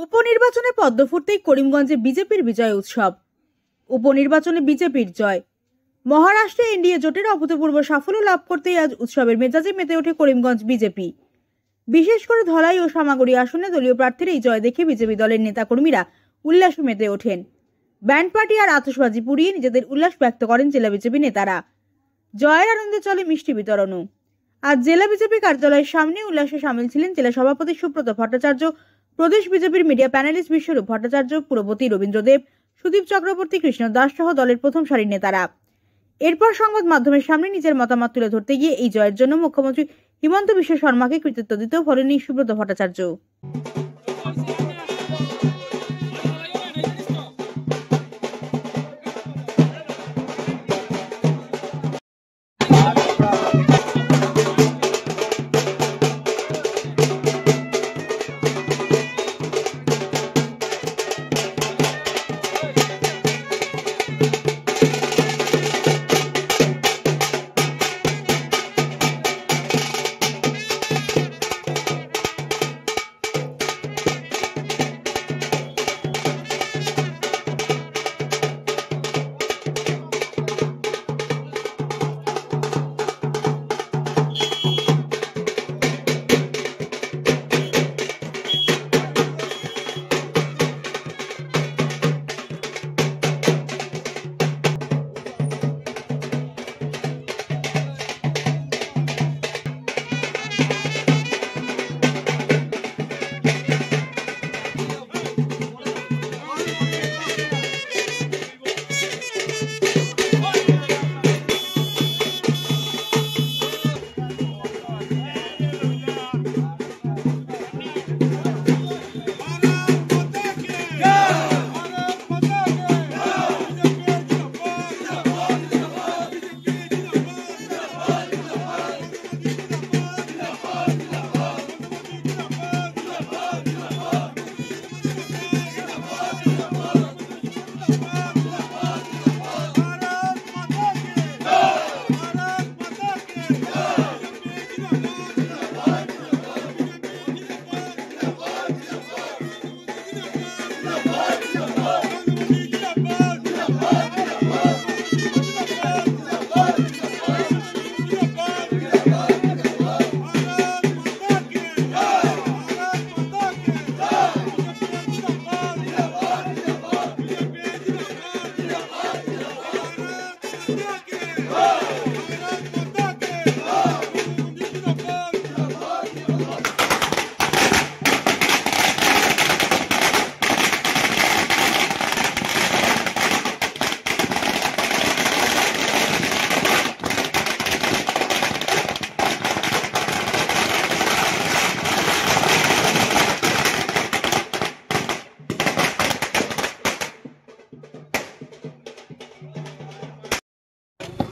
উপনির্বাচনে পদ্ম ফুটতেই করিমগঞ্জে বিজেপির বিজয় উৎসব। উপনির্বাচনে বিজেপির জয়। মহারাষ্ট্রে এনডিএ জোটের অভূতপূর্ব সাফল্য লাভ করতেই আজ উৎসবের মেজাজে মেতে ওঠে করিমগঞ্জ বিজেপি। বিশেষ করে ধলাই ও সামাগুড়ি আসনে দলীয় প্রার্থীর এই জয় দেখে বিজেপি দলের নেতাকর্মীরা উল্লাসে মেতে ওঠেন। ব্যান্ড পার্টি আর আতশবাজি পুড়িয়ে নিজেদের উল্লাস ব্যক্ত করেন জেলা বিজেপি নেতারা। জয়ের আনন্দে চলে মিষ্টি বিতরণও। আজ জেলা বিজেপি কার্যালয়ের সামনে উল্লাসে সামিল ছিলেন জেলা সভাপতি সুব্রত ভট্টাচার্য, প্রদেশ বিজেপির মিডিয়া প্যানেলিস্ট বিশ্বরূপ ভট্টাচার্য, পুরবতী রবীন্দ্রদেব, সুদীপ চক্রবর্তী, কৃষ্ণ দাস সহ দলের প্রথম সারির নেতারা। এরপর সংবাদ মাধ্যমের সামনে নিজের মতামত তুলে ধরতে গিয়ে এই জয়ের জন্য মুখ্যমন্ত্রী হিমন্ত বিশ্ব শর্মাকে কৃতিত্ব দিতেও ভোলেননি সুব্রত ভট্টাচার্য।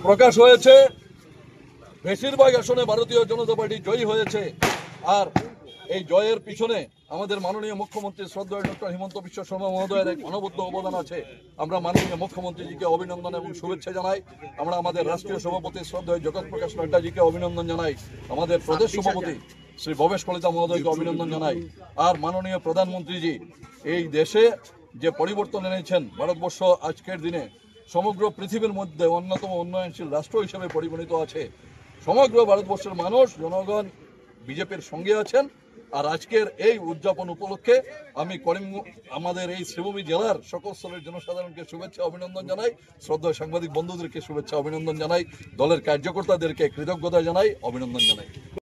প্রকাশ হয়েছে বেশিরভাগ আসনে ভারতীয় জনতা পার্টি জয়ী হয়েছে। আর এই জয়ের পিছনে আমাদের মাননীয় মুখ্যমন্ত্রী শ্রদ্ধেয় ডক্টর হিমন্ত বিশ্ব শর্মা মহোদয়ের এক অনবদ্য অবদান আছে। আমরা মাননীয় মুখ্যমন্ত্রীজিকে অভিনন্দন এবং শুভেচ্ছা জানাই। আমরা আমাদের রাষ্ট্রীয় সভাপতি শ্রদ্ধেয় জগৎ প্রকাশ নাড্ডাজিকে অভিনন্দন জানাই। আমাদের প্রদেশ সভাপতি শ্রী ভবেশ কলিতা মহোদয়কে অভিনন্দন জানাই। আর মাননীয় প্রধানমন্ত্রীজি এই দেশে যে পরিবর্তন এনেছেন, ভারতবর্ষ আজকের দিনে সমগ্র পৃথিবীর মধ্যে অন্যতম উন্নয়নশীল রাষ্ট্র হিসেবে পরিগণিত আছে। সমগ্র ভারতবর্ষের মানুষ জনগণ বিজেপির সঙ্গে আছেন। আর আজকের এই উদযাপন উপলক্ষে আমি আমাদের এই শ্রীভূমি জেলার সকল স্তরের জনসাধারণকে শুভেচ্ছা অভিনন্দন জানাই, শ্রদ্ধেয় সাংবাদিক বন্ধুদেরকে শুভেচ্ছা অভিনন্দন জানাই, দলের কার্যকর্তাদেরকে কৃতজ্ঞতা জানাই, অভিনন্দন জানাই।